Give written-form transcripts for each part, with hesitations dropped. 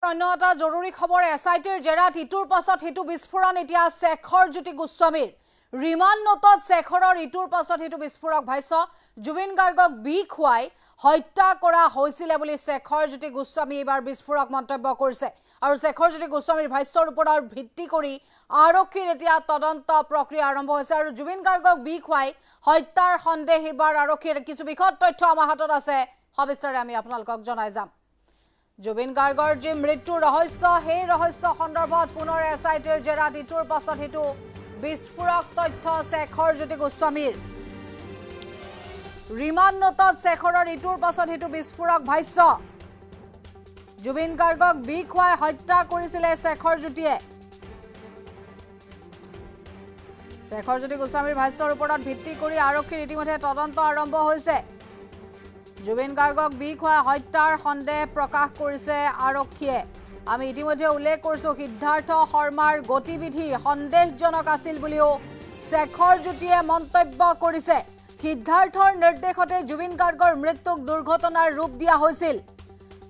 অন্য এটা জৰুৰী খবৰ এছআইটিৰ জেৰাত ইটোৰ পাছত সিটো বিস্ফোৰণ এতিয়া শেখৰজ্যোতি গোস্বামীৰ ৰিমাণ্ড নোটত শেখৰৰ ইটোৰ পাছত সিটো বিস্ফোৰক ভাষ্য জুবিন গাৰ্গক বিষ খুৱাই হত্যা কৰা হৈছিল বুলি শেখৰজ্যোতি গোস্বামী এবাৰ বিস্ফোৰক মন্তব্য কৰিছে আৰু শেখৰজ্যোতি গোস্বামীৰ ভাষ্যৰ ওপৰত ভিত্তি কৰি আৰক্ষীৰ এতিয়া তদন্ত প্ৰক্ৰিয়া আৰম্ভ হৈছে আৰু জুবিন গাৰ্গক বিষ খুৱাই হত্যাৰ সন্দেহ এবাৰ আৰক্ষীৰ কিছু বিশদ তথ্য আমাৰ হাতত আছে সবিস্তাৰে আমি আপোনালোকক জনাই যাম জুবিন গাৰ্গৰ যে মৃত্যুৰ ৰহস্য সেই ৰহস্য সন্দৰ্ভত পুনৰ এছআইটিৰ জেৰাত ইটোৰ পাছত সিটো বিস্ফোৰক তথ্য শেখৰজ্যোতি গোস্বামীৰ ৰিমাণ্ড নোটত শেখৰৰ ইটোৰ পাছত সিটো বিস্ফোৰক ভাষ্য জুবিন গাৰ্গক বিষ খুৱাই হত্যা কৰিছিলে শেখৰজ্যোতিয়ে শেখৰজ্যোতি গোস্বামীৰ ভাষ্যৰ ওপৰত ভিত্তি কৰি আৰক্ষীৰ ইতিমধ্যে তদন্ত আৰম্ভ হৈছে জুবিন গাৰ্গক বিষ খুৱাই হত্যাৰ সন্দেহ প্ৰকাশ কৰিছে আৰক্ষীয়ে আমি ইতিমধ্যে উল্লেখ কৰিছো সিদ্ধাৰ্থ শৰ্মাৰ গতিবিধি সন্দেহজনক আছিল বুলিও শেখৰজ্যোতিয়ে মন্তব্য কৰিছে সিদ্ধাৰ্থৰ নিৰ্দেশতে জুবিন গাৰ্গৰ মৃত্যুক দুৰ্ঘটনাৰ ৰূপ দিয়া হৈছিল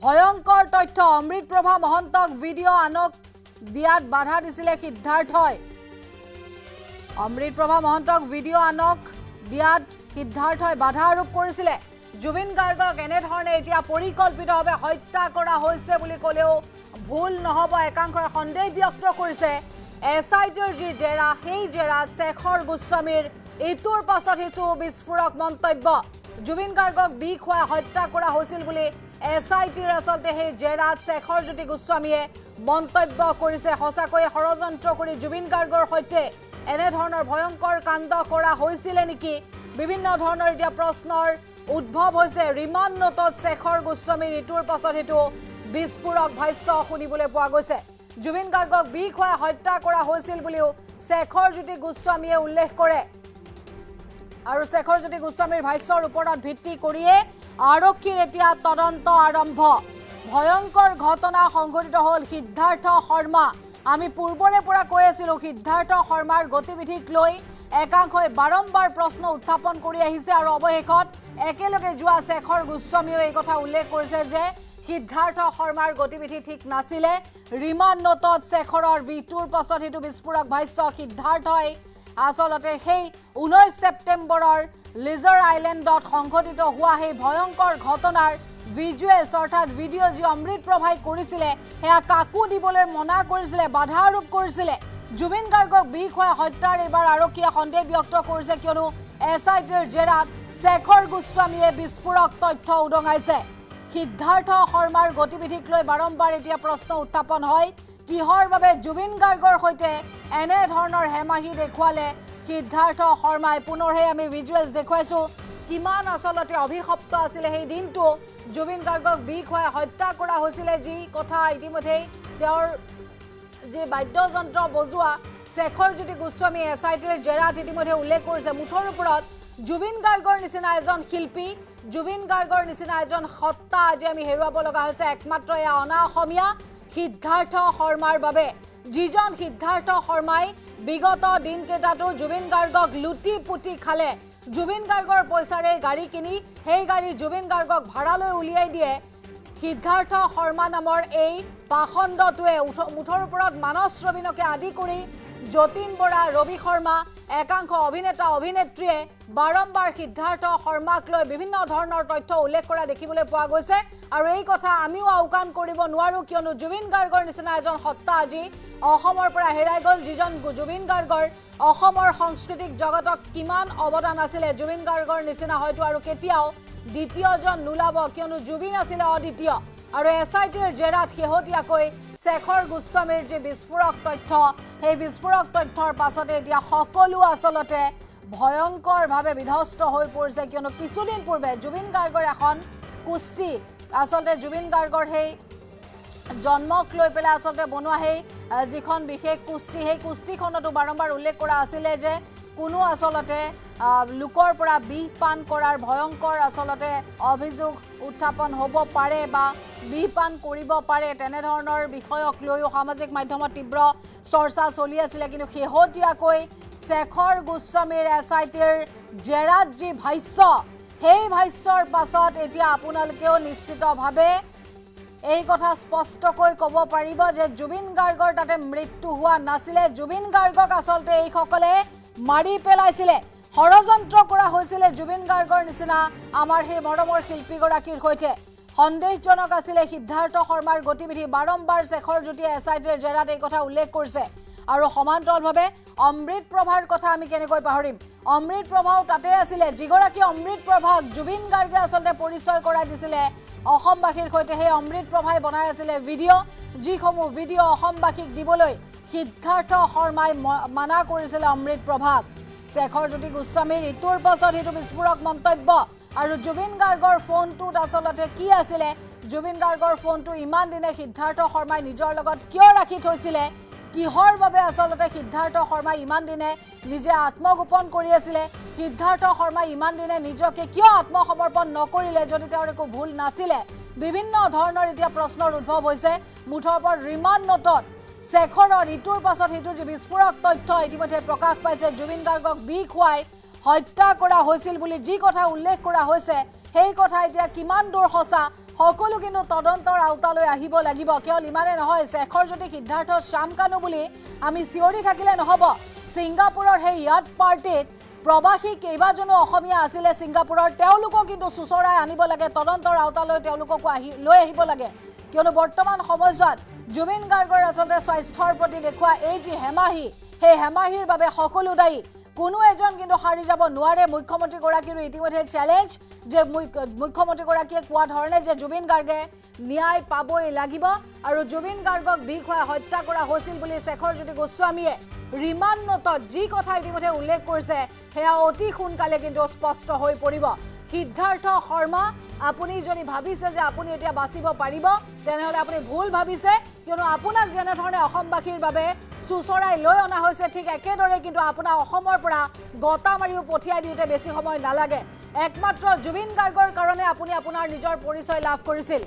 ভয়ংকৰ তথ্য অমৃতপ্ৰভা মহন্তক ভিডিঅ' আনক দিয়াত বাধা দিছিলে সিদ্ধাৰ্থই অমৃতপ্ৰভা মহন্তক ভিডিঅ' আনক দিয়াত সিদ্ধাৰ্থই বাধা আৰোপ কৰিছিলে জুবিন গাৰ্গক এনেধৰণে এতিয়া পৰিকল্পিতভাৱে হত্যা কৰা হৈছে বুলি ক'লেও ভুল নহ'ব একাংশই সন্দেহ ব্যক্ত কৰিছে এছআইটিৰ যি জেৰা সেই জেৰাত শেখৰ গোস্বামীৰ ইটোৰ পাছত সিটো বিস্ফোৰক মন্তব্য জুবিন গাৰ্গক বিষ খুৱাই হত্যা কৰা হৈছিল বুলি এছআইটিৰ আচলতে সেই জেৰাত শেখৰজ্যোতি গোস্বামীয়ে মন্তব্য কৰিছে সঁচাকৈয়ে ষড়যন্ত্ৰ কৰি জুবিন গাৰ্গৰ সৈতে এনেধৰণৰ ভয়ংকৰ কাণ্ড কৰা হৈছিলে নেকি বিভিন্ন ধৰণৰ এতিয়া প্ৰশ্নৰ উদ্ভৱ হৈছে ৰিমাণ্ড নোটত শেখৰ গোস্বামীৰ ইটোৰ পাছত সিটো বিস্ফোৰক ভাষ্য শুনিবলৈ পোৱা গৈছে জুবিন গাৰ্গক বিষ খুৱাই হত্যা কৰা হৈছিল বুলিও শেখৰজ্যোতি গোস্বামীয়ে উল্লেখ কৰে আৰু শেখৰজ্যোতি গোস্বামীৰ ভাষ্যৰ ওপৰত ভিত্তি কৰিয়ে আৰক্ষীৰ এতিয়া তদন্ত আৰম্ভ ভয়ংকৰ ঘটনা সংঘটিত হ'ল সিদ্ধাৰ্থ শৰ্মা আমি পূৰ্বৰে পৰা কৈ আছিলোঁ সিদ্ধাৰ্থ শৰ্মাৰ গতিবিধিক লৈ একাংশই বাৰম্বাৰ প্ৰশ্ন উত্থাপন কৰি আহিছে আৰু অৱশেষত একেলগে যোৱা শেখৰ গোস্বামীয়ে এই কথা উল্লেখ কৰিছে যে সিদ্ধাৰ্থ শৰ্মাৰ গতিবিধি ঠিক নাছিলে ৰিমাণ্ড নোটত শেখৰৰ ইটোৰ পাছত সিটো বিস্ফোৰক ভাষ্য সিদ্ধাৰ্থই আচলতে সেই 19 ছেপ্টেম্বৰৰ লিজাৰ আইলেণ্ডত সংঘটিত হোৱা সেই ভয়ংকৰ ঘটনাৰ ভিজুৱেলছ অৰ্থাৎ ভিডিঅ' যি অমৃতপ্ৰভাই কৰিছিলে সেয়া কাকো দিবলৈ মনা কৰিছিলে বাধা আৰোপ কৰিছিলে জুবিন গাৰ্গক বিষ খুৱাই হত্যাৰ এইবাৰ আৰক্ষীয়ে সন্দেহ ব্যক্ত কৰিছে কিয়নো এছআইটিৰ জেৰাত শেখৰ গোস্বামীয়ে বিস্ফোৰক তথ্য উদঙাইছে সিদ্ধাৰ্থ শৰ্মাৰ গতিবিধিক লৈ বাৰম্বাৰ এতিয়া প্ৰশ্ন উত্থাপন হয় কিহৰ বাবে জুবিন গাৰ্গৰ সৈতে এনেধৰণৰ হেমাহি দেখুৱালে সিদ্ধাৰ্থ শৰ্মাই পুনৰহে আমি ভিজুৱেলছ দেখুৱাইছো কিমান আচলতে অভিশপ্ত আছিলে সেই দিনটো জুবিন গাৰ্গক বিষ খুৱাই হত্যা কৰা হৈছিলে যি কথা ইতিমধ্যেই তেওঁৰ যে বাদ্যযন্ত্ৰ বজোৱা শেখৰজ্যোতি গোস্বামীয়ে এছআইটিৰ জেৰাত ইতিমধ্যে উল্লেখ কৰিছে মুঠৰ ওপৰত জুবিন গাৰ্গৰ নিচিনা এজন শিল্পী জুবিন গাৰ্গৰ নিচিনা এজন সত্তা আজি আমি হেৰুৱাব লগা হৈছে একমাত্ৰ এয়া অনা অসমীয়া সিদ্ধাৰ্থ শৰ্মাৰ বাবে যিজন সিদ্ধাৰ্থ শৰ্মাই বিগত দিনকেইটাতো জুবিন গাৰ্গক লুটি পুটি খালে জুবিন গাৰ্গৰ পইচাৰে গাড়ী কিনি সেই গাড়ী জুবিন গাৰ্গক ভাড়ালৈ উলিয়াই দিয়ে সিদ্ধাৰ্থ শৰ্মা নামৰ এই পাখণ্ডটোৱে মুঠৰ ওপৰত মানস ৰবীনকে আদি কৰি যতীন বৰা ৰবি শৰ্মা একাংশ অভিনেতা অভিনেত্ৰীয়ে বাৰম্বাৰ সিদ্ধাৰ্থ শৰ্মাক লৈ বিভিন্ন ধৰণৰ তথ্য উল্লেখ কৰা দেখিবলৈ পোৱা গৈছে আৰু এই কথা আমিও আওকাণ কৰিব নোৱাৰো কিয়নো জুবিন গাৰ্গৰ নিচিনা এজন সত্তা আজি অসমৰ পৰা হেৰাই গ'ল যিজন জুবিন গাৰ্গৰ অসমৰ সাংস্কৃতিক জগতক কিমান অৱদান আছিলে জুবিন গাৰ্গৰ নিচিনা হয়তো আৰু কেতিয়াও দ্বিতীয়জন নোলাব কিয়নো জুবিন আছিলে অদ্বিতীয় আৰু এছআইটিৰ জেৰাত শেহতীয়াকৈ শেখৰ গোস্বামীৰ যে বিস্ফোৰক তথ্য সেই বিস্ফোৰক তথ্যৰ পাছতে এতিয়া সকলো আচলতে ভয়ংকৰভাৱে বিধ্বস্ত হৈ পৰিছে কিয়নো কিছুদিন পূৰ্বে জুবিন গাৰ্গৰ এখন কুস্তি আচলতে জুবিন গাৰ্গৰ সেই জন্মক লৈ পেলাই আচলতে বনোৱা সেই যিখন বিশেষ কুস্তি সেই কুস্তিখনতো বাৰম্বাৰ উল্লেখ কৰা আছিলে যে কোনো আচলতে লোকৰ পৰা বিষ পান কৰাৰ ভয়ংকৰ আচলতে অভিযোগ উত্থাপন হ'ব পাৰে বা বিষ পান কৰিব পাৰে তেনেধৰণৰ বিষয়ক লৈও সামাজিক মাধ্যমত তীব্ৰ চৰ্চা চলি আছিলে কিন্তু শেহতীয়াকৈ শেখৰ গোস্বামীৰ এছআইটিৰ জেৰাত যি ভাষ্য সেই ভাষ্যৰ পাছত এতিয়া আপোনালোকেও নিশ্চিতভাৱে এই কথা স্পষ্টকৈ ক'ব পাৰিব যে জুবিন গাৰ্গৰ তাতে মৃত্যু হোৱা নাছিলে। জুবিন গাৰ্গক আচলতে এইসকলে মাৰি পেলাইছিলে, ষড়যন্ত্ৰ কৰা হৈছিলে জুবিন গাৰ্গৰ নিচিনা আমাৰ সেই মৰমৰ শিল্পীগৰাকীৰ সৈতে। সন্দেহজনক আছিলে সিদ্ধাৰ্থ শৰ্মাৰ গতিবিধি। বাৰম্বাৰ শেখৰ জ্যোতিয়ে SITৰ জেৰাত এই কথা উল্লেখ কৰিছে। আৰু সমান্তৰালভাৱে অমৃত প্ৰভাৰ কথা আমি কেনেকৈ পাহৰিম। অমৃত প্ৰভাও তাতে আছিলে, যিগৰাকী অমৃত প্ৰভাক জুবিন গাৰ্গে আচলতে পৰিচয় কৰাই দিছিলে অসমবাসীৰ সৈতে। সেই অমৃত প্ৰভাই বনাই আছিলে ভিডিঅ', যিসমূহ ভিডিঅ' অসমবাসীক দিবলৈ সিদ্ধাৰ্থ শৰ্মাই মানা কৰিছিলে অমৃত প্ৰভাক। শেখৰ জ্যোতি গোস্বামীৰ ইটোৰ পাছত সিটো বিস্ফোৰক মন্তব্য। আৰু জুবিন গাৰ্গৰ ফোনটোত আচলতে কি আছিলে, জুবিন গাৰ্গৰ ফোনটো ইমান দিনে সিদ্ধাৰ্থ শৰ্মাই নিজৰ লগত কিয় ৰাখি থৈছিলে, কিহৰ বাবে আচলতে সিদ্ধাৰ্থ শৰ্মাই ইমান দিনে নিজে আত্মগোপন কৰি আছিলে, সিদ্ধাৰ্থ শৰ্মাই ইমান দিনে নিজকে কিয় আত্মসমৰ্পণ নকৰিলে যদি তেওঁৰ একো ভুল নাছিলে। বিভিন্ন ধৰণৰ এতিয়া প্ৰশ্নৰ উদ্ভৱ হৈছে। মুঠৰ ওপৰত ৰিমাণ্ড নোটত শেখৰৰ ইটোৰ পাছত সিটো যি বিস্ফোৰক তথ্য ইতিমধ্যে প্ৰকাশ পাইছে। জুবিন গাৰ্গক বিষ খুৱাই হত্যা কৰা হৈছিল বুলি যি কথা উল্লেখ কৰা হৈছে, সেই কথা এতিয়া কিমান দূৰ সঁচা, সকলো কিন্তু তদন্তৰ আওতালৈ আহিব লাগিব। কেৱল ইমানে নহয়, শেখৰ জ্যোতি সিদ্ধাৰ্থ শ্যামকানু বুলি আমি চিঞৰি থাকিলে নহ'ব। ছিংগাপুৰৰ সেই ইয়াত পাৰ্টিত প্ৰবাসী কেইবাজনো অসমীয়া আছিলে ছিংগাপুৰৰ, তেওঁলোকক কিন্তু চুচৰাই আনিব লাগে, তদন্তৰ আওতালৈ তেওঁলোককো লৈ আহিব লাগে। কিয়নো বৰ্তমান সময়ছোৱাত জুবিন গাৰ্গৰ আচলতে স্বাস্থ্যৰ প্ৰতি দেখুওৱা এই যি হেমাহি, সেই হেমাহিৰ বাবে সকলো দায়ী। কোনো এজন কিন্তু সাৰি যাব নোৱাৰে। মুখ্যমন্ত্ৰীগৰাকীৰো ইতিমধ্যে চেলেঞ্জ যে মুখ্যমন্ত্ৰীগৰাকীয়ে কোৱা ধৰণে যে জুবিন গাৰ্গে ন্যায় পাবই লাগিব। আৰু জুবিন গাৰ্গক বিষ খুৱাই হত্যা কৰা হৈছিল বুলি শেখৰ জ্যোতি গোস্বামীয়ে ৰিমাণ্ড নোটত যি কথা ইতিমধ্যে উল্লেখ কৰিছে, সেয়া অতি সোনকালে কিন্তু স্পষ্ট হৈ পৰিব। সিদ্ধাৰ্থ শৰ্মা, আপুনি যদি ভাবিছে যে আপুনি এতিয়া বাচিব পাৰিব, তেনেহ'লে আপুনি ভুল ভাবিছে। কিয়নো আপোনাক যেনেধৰণে অসমবাসীৰ বাবে চুচৰাই লৈ অনা হৈছে, ঠিক একেদৰে কিন্তু আপোনাৰ অসমৰ পৰা গতা মাৰিও পঠিয়াই দিওঁতে বেছি সময় নালাগে। একমাত্ৰ জুবিন গাৰ্গৰ কাৰণে আপুনি আপোনাৰ নিজৰ পৰিচয় লাভ কৰিছিল।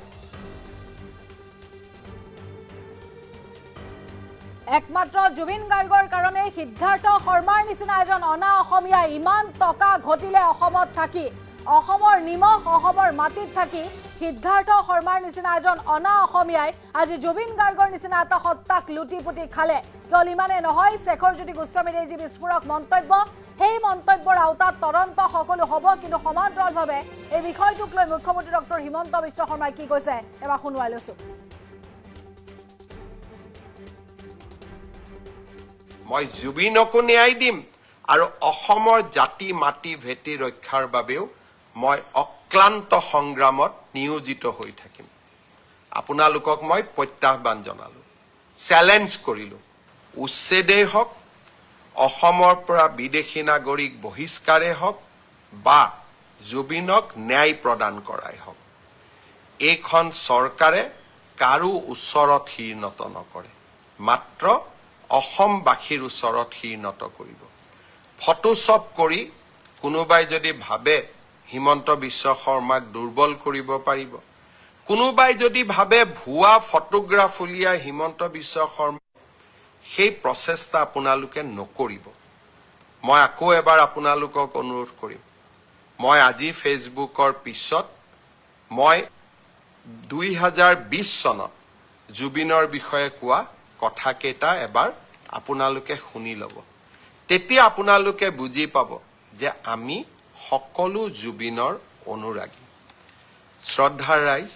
একমাত্ৰ জুবিন গাৰ্গৰ কাৰণে সিদ্ধাৰ্থ শৰ্মাৰ নিচিনা এজন অনা অসমীয়াই ইমান টকা ঘটিলে অসমত থাকি, অসমৰ নিমখ অসমৰ মাটিত থাকি সিদ্ধাৰ্থ শৰ্মাৰ নিচিনা এজন অনা অসমীয়াই আজি জুবিন গাৰ্গৰ নিচিনা এটা সত্তাক লুটি পুটি খালে। কেৱল ইমানে নহয়, শেখৰ জ্যোতি গোস্বামীৰ এই যি বিস্ফোৰক মন্তব্য, সেই মন্তব্যৰ আওতাত তদন্ত সকলো হ'ব। কিন্তু সমান্তৰালভাৱে এই বিষয়টোক লৈ মুখ্যমন্ত্ৰী ডক্টৰ হিমন্ত বিশ্ব শৰ্মাই কি কৈছে এবাৰ শুনুৱাই লৈছোঁ। মই জুবিনকো ন্যায় দিম আৰু অসমৰ জাতি মাটি ভেটি ৰক্ষাৰ বাবেও মই অক্লান্ত সংগ্ৰামত নিয়োজিত হৈ থাকিম। আপোনালোকক মই প্ৰত্যাহ্বান জনালোঁ, চেলেঞ্জ কৰিলোঁ। উচ্ছেদেই হওক, অসমৰ পৰা বিদেশী নাগৰিক বহিষ্কাৰেই হওক বা জুবিনক ন্যায় প্ৰদান কৰাই হওক, এইখন চৰকাৰে কাৰো ওচৰত শিৰ নত নকৰে, মাত্ৰ অসমবাসীৰ ওচৰত শিৰ নত কৰিব। ফটোশ্বপ কৰি কোনোবাই যদি ভাবে হিমন্ত বিশ্ব শৰ্মাক দুৰ্বল কৰিব পাৰিব, কোনোবাই যদি ভাবে ভুৱা ফটোগ্ৰাফ উলিয়াই হিমন্ত বিশ্ব শৰ্মা, সেই প্ৰচেষ্টা আপোনালোকে নকৰিব। মই আকৌ এবাৰ আপোনালোকক অনুৰোধ কৰিম, মই আজি ফেচবুকৰ পিছত মই 2020 চনত জুবিনৰ বিষয়ে কোৱা কথাকেইটা এবাৰ আপোনালোকে শুনি ল'ব। তেতিয়া আপোনালোকে বুজি পাব যে আমি সকলো জুবিনৰ অনুৰাগী। শ্ৰদ্ধাৰ ৰাইজ,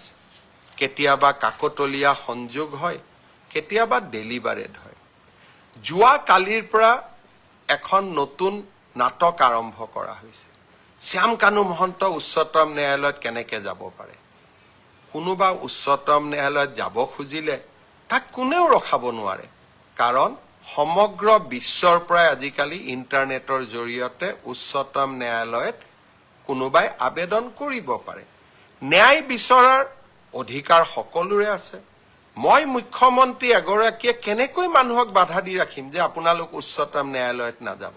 কেতিয়াবা কাকতলীয়া সংযোগ হয়, কেতিয়াবা ডেলিভাৰেড হয়। যোৱা কালিৰ পৰা এখন নতুন নাটক আৰম্ভ কৰা হৈছে। শ্যামকানু মহন্ত উচ্চতম ন্যায়ালয়ত কেনেকৈ যাব পাৰে? কোনোবা উচ্চতম ন্যায়ালয়ত যাব খুজিলে তাক কোনেও ৰখাব নোৱাৰে, কাৰণ সমগ্ৰ বিশ্বৰ পৰাই আজিকালি ইণ্টাৰনেটৰ জৰিয়তে উচ্চতম ন্যায়ালয়ত কোনোবাই আবেদন কৰিব পাৰে। ন্যায় বিচৰাৰ অধিকাৰ সকলোৰে আছে। মই মুখ্যমন্ত্ৰী এগৰাকীয়ে কেনেকৈ মানুহক বাধা দি ৰাখিম যে আপোনালোক উচ্চতম ন্যায়ালয়ত নাযাব?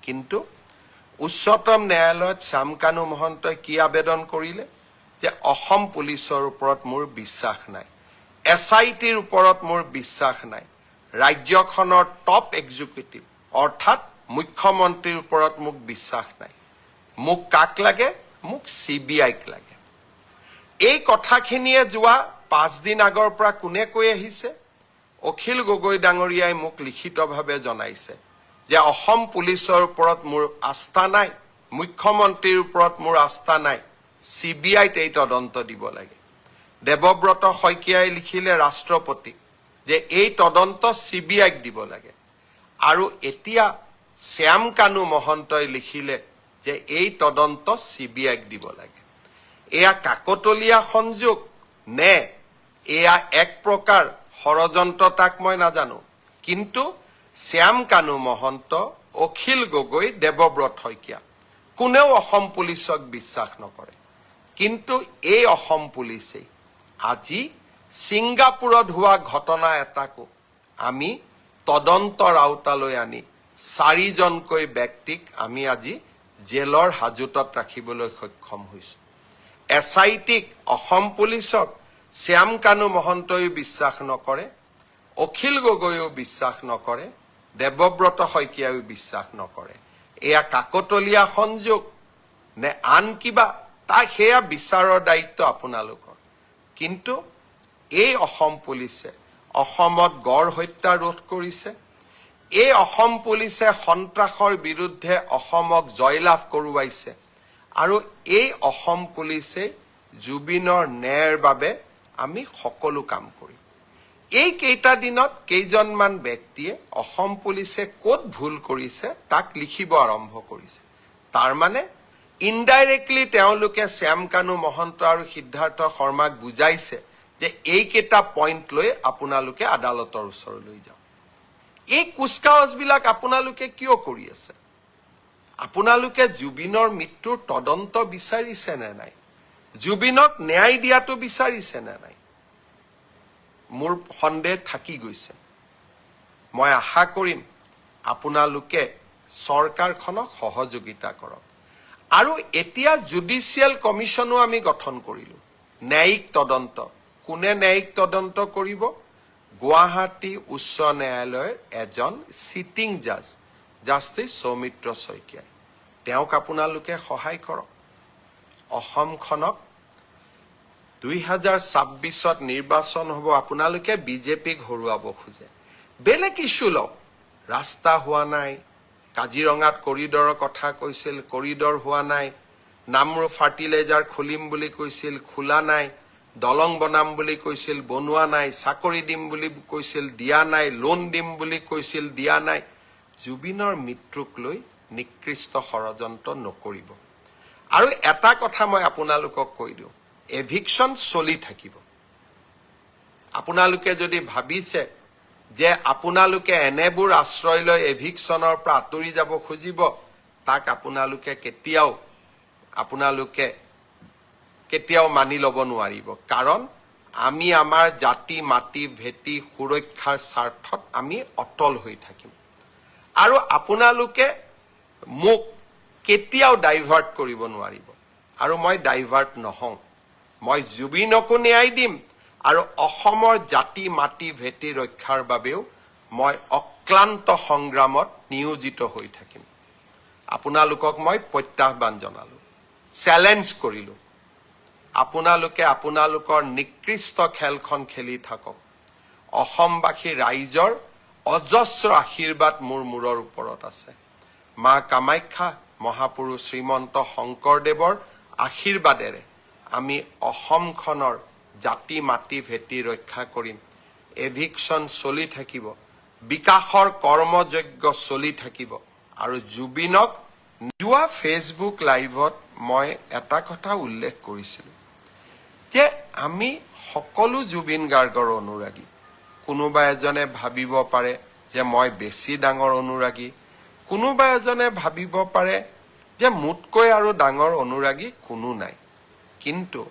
কিন্তু উচ্চতম ন্যায়ালয়ত শ্যামকানু মহন্তই কি আবেদন কৰিলে? যে অসম পুলিচৰ ওপৰত মোৰ বিশ্বাস নাই, SITৰ ওপৰত মোৰ বিশ্বাস নাই, ৰাজ্যখনৰ টপ এক্সিকিউটিভ অৰ্থাৎ মুখ্যমন্ত্ৰীৰ ওপৰত মোক বিশ্বাস নাই। মোক কাক লাগে? মোক CBIক লাগে। এই কথাখিনিয়ে যোৱা 5 দিন আগৰ পৰা কোনে কৈ আহিছে অখিল গগৈ ডাঙৰীয়াই মোক লিখিতভাৱে জনাইছে যে অসম পুলিচৰ ওপৰত মোৰ আস্থা নাই মুখ্যমন্ত্ৰীৰ ওপৰত মোৰ আস্থা নাই CBIত এই তদন্ত দিব লাগে দেৱব্ৰত শইকীয়াই লিখিলে ৰাষ্ট্ৰপতি যে এই তদন্ত CBIক দিব লাগে আৰু এতিয়া শ্যাম কানু মহন্তই লিখিলে যে এই তদন্ত CBIক দিব লাগে এয়া কাকতলীয়া সংযোগ নে এয়া এক প্ৰকাৰ ষড়যন্ত্ৰ তাক মই নাজানো কিন্তু শ্যাম কানু মহন্ত অখিল গগৈ দেৱব্ৰত শইকীয়া কোনেও অসম পুলিচক বিশ্বাস নকৰে কিন্তু এই অসম পুলিচে আজি ছিংগাপুৰত হোৱা ঘটনা এটাকো আমি তদন্তৰ আওতালৈ আনি 4জনকৈ ব্যক্তিক আমি আজি জেলৰ হাজতত ৰাখিবলৈ সক্ষম হৈছো SITক অসম পুলিচক শ্যাম কানু মহন্তইও বিশ্বাস নকৰে অখিল গগৈও বিশ্বাস নকৰে দেৱব্ৰত শইকীয়াও বিশ্বাস নকৰে এয়া কাকতলীয়া সংযোগ নে আন কিবা তা সেয়া বিচাৰৰ দায়িত্ব আপোনালোকৰ কিন্তু এই অসম পুলিচে অসমত গড় হত্যা ৰোধ কৰিছে এই অসম পুলিচে সন্ত্ৰাসৰ বিৰুদ্ধে অসমক জয়লাভ কৰোৱাইছে আৰু এই অসম পুলিচে জুবিনৰ ন্যায়ৰ বাবে আমি সকলো কাম কৰিম এই কেইটা দিনত কেইজনমান ব্যক্তিয়ে অসম পুলিচে ক'ত ভুল কৰিছে তাক লিখিব আৰম্ভ কৰিছে তাৰ মানে ইনডাইৰেক্টলি তেওঁলোকে শ্যাম কানু মহন্ত আৰু সিদ্ধাৰ্থ শৰ্মাক বুজাইছে যে এই কেইটা পইণ্ট লৈ আপোনালোকে আদালতৰ ওচৰলৈ যাওক এই কুচকাৱাজবিলাক আপোনালোকে কিয় কৰি আছে আপোনালোকে জুবিনৰ মৃত্যুৰ তদন্ত বিচাৰিছে নে নাই জুবিনক ন্যায় দিয়াটো বিচাৰিছে নে নাই মোৰ সন্দেহ থাকি গৈছে মই আশা কৰিম আপোনালোকে চৰকাৰখনক সহযোগিতা কৰক আৰু এতিয়া জুডিচিয়েল কমিছনো আমি গঠন কৰিলো ন্যায়িক তদন্ত কোনে ন্যায়িক তদন্ত কৰিব গুৱাহাটী উচ্চ ন্যায়ালয়ৰ এজন সিটিং জাজ জাষ্টিস সৌমিত্ৰ শইকীয়া তেওঁক আপোনালোকে সহায় কৰক অসমখনক 2026ত নিৰ্বাচন হ'ব আপোনালোকে বিজেপিক হৰুৱাব খোজে বেলেগ ইস্যু লওক ৰাস্তা হোৱা নাই কাজিৰঙাত কৰিডৰৰ কথা কৈছিল কৰিডৰ হোৱা নাই নামৰু ফাৰ্টিলাইজাৰ খুলিম বুলি কৈছিল খোলা নাই দলং বনাম বুলি কৈছিল বনোৱা নাই চাকৰি দিম বুলি কৈছিল দিয়া নাই লোন দিম বুলি কৈছিল দিয়া নাই জুবিনৰ মৃত্যুক লৈ নিকৃষ্ট ষড়যন্ত্ৰ নকৰিব আৰু এটা কথা মই আপোনালোকক কৈ দিওঁ এভিকশন চলি থাকিব আপোনালোকে যদি ভাবিছে যে আপোনালোকে এনেবোৰ আশ্ৰয় লৈ এভিকশনৰ পৰা আঁতৰি যাব খুজিব তাক আপোনালোকে কেতিয়াও মানি ল'ব নোৱাৰিব কাৰণ আমি আমাৰ জাতি মাটি ভেটি সুৰক্ষাৰ স্বাৰ্থত আমি অটল হৈ থাকিম আৰু আপোনালোকে মোক কেতিয়াও ডাইভাৰ্ট কৰিব নোৱাৰিব আৰু মই ডাইভাৰ্ট নহওঁ মই জুবিনকো ন্যায় দিম আৰু অসমৰ জাতি মাটি ভেটি ৰক্ষাৰ বাবেও মই অক্লান্ত সংগ্ৰামত নিয়োজিত হৈ থাকিম আপোনালোকক মই প্ৰত্যাহ্বান জনালো চ্যালেঞ্জ কৰিলো আপোনালোকে আপোনালোকৰ নিকৃষ্ট খেলখন খেলি থাকক অসমবাসী ৰাইজৰ অজস্ৰ আশীৰ্বাদ মোৰ মূৰৰ ওপৰত আছে মা কামাখ্যা মহাপুৰুষ শ্ৰীমন্ত শংকৰদেৱৰ আশীৰ্বাদেৰে আমি অসমখনৰ জাতি মাটি ভেটি ৰক্ষা কৰিম এভিকশন চলি থাকিব বিকাশৰ কৰ্মযজ্ঞ চলি থাকিব আৰু জুবিনক যোৱা ফেচবুক লাইভত মই এটা কথা উল্লেখ কৰিছিলোঁ যে আমি সকলো জুবিন গাৰ্গৰ অনুৰাগী কোনোবা এজনে ভাবিব পাৰে যে মই বেছি ডাঙৰ অনুৰাগী কোনোবা এজনে ভাবিব পাৰে যে মোতকৈ আৰু ডাঙৰ অনুৰাগী কোনো নাই কিন্তু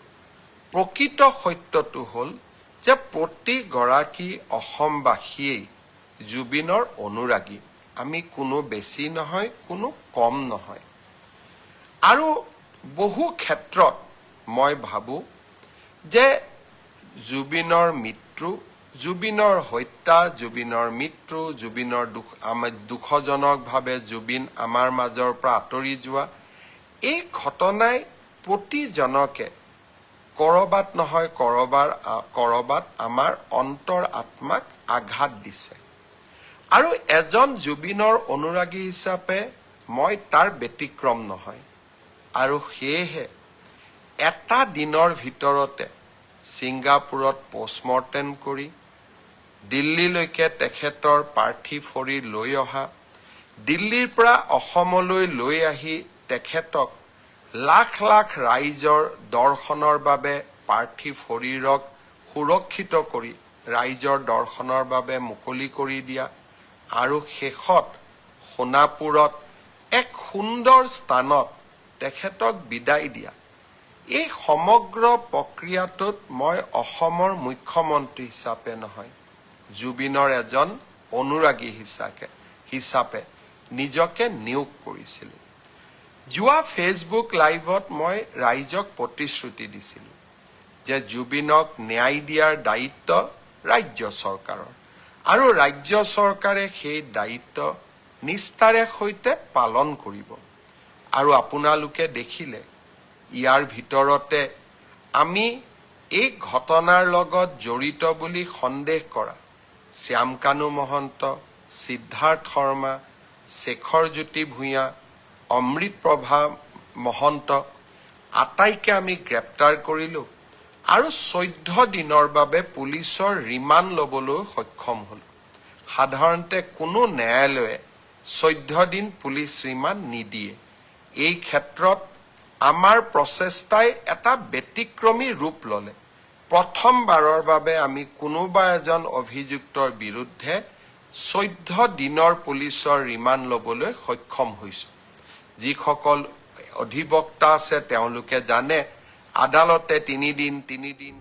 প্ৰকৃত সত্যটো হ'ল যে প্ৰতিগৰাকী অসমবাসীয়ে জুবিনৰ অনুৰাগী আমি কোনো বেছি নহয় কোনো কম নহয় আৰু বহু ক্ষেত্ৰত মই ভাবো যে জুবিনৰ মৃত্যু জুবিনৰ হত্যা জুবিনৰ মৃত্যু জুবিনৰ দুখজনকভাৱে জুবিন আমাৰ মাজৰ পৰা আঁতৰি যোৱা এই ঘটনাই প্ৰতিজনকে কৰবাত নহয় কৰবাত আমাৰ অন্তৰ আত্মাক আঘাত দিছে আৰু এজন জুবিনৰ অনুৰাগী হিচাপে মই তাৰ ব্যতিক্ৰম নহয় আৰু সেয়েহে এটা দিনৰ ভিতৰতে ছিংগাপুৰত পোষ্টমৰ্টেম কৰি দিল্লীলৈকে তেখেতৰ পাৰ্থিৱ শৰীৰ লৈ অহা দিল্লীৰ পৰা অসমলৈ লৈ আহি তেখেতক লাখ লাখ ৰাইজৰ দৰ্শনৰ বাবে পাৰ্থিৱ শৰীৰক সুৰক্ষিত কৰি ৰাইজৰ দৰ্শনৰ বাবে মুকলি কৰি দিয়া আৰু শেষত সোণাপুৰত এক সুন্দৰ স্থানত তেখেতক বিদায় দিয়া এই সমগ্ৰ প্ৰক্ৰিয়াটোত মই অসমৰ মুখ্যমন্ত্ৰী হিচাপে নহয় জুবিনৰ এজন অনুৰাগী হিচাপে নিজকে নিয়োগ কৰিছিলোঁ যোৱা ফেচবুক লাইভত মই ৰাইজক প্ৰতিশ্ৰুতি দিছিলোঁ যে জুবিনক ন্যায় দিয়াৰ দায়িত্ব ৰাজ্য চৰকাৰৰ আৰু ৰাজ্য চৰকাৰে সেই দায়িত্ব নিষ্ঠাৰে সৈতে পালন কৰিব আৰু আপোনালোকে দেখিলে ইয়াৰ ভিতৰতে আমি এই ঘটনাৰ লগত জড়িত বুলি সন্দেহ কৰা শ্যামকানু মহন্ত সিদ্ধাৰ্থ শৰ্মা শেখৰজ্যোতি ভূঞা অমৃতপ্ৰভা মহন্ত আটাইকে আমি গ্ৰেপ্তাৰ কৰিলোঁ আৰু 14 দিনৰ বাবে পুলিচৰ ৰিমাণ্ড ল'বলৈ সক্ষম হ'লোঁ সাধাৰণতে কোনো ন্যায়ালয়ে 14 দিন পুলিচ ৰিমাণ্ড নিদিয়ে এই ক্ষেত্ৰত আমাৰ প্ৰচেষ্টাই এটা ব্যতিক্ৰমী ৰূপ ল'লে প্ৰথমবাৰৰ বাবে আমি কোনোবা এজন অভিযুক্তৰ বিৰুদ্ধে 14 দিনৰ পুলিচৰ ৰিমাণ্ড ল'বলৈ সক্ষম হৈছোঁ যিসকল অধিবক্তা আছে তেওঁলোকে জানে আদালতে 3 দিন 4 দিন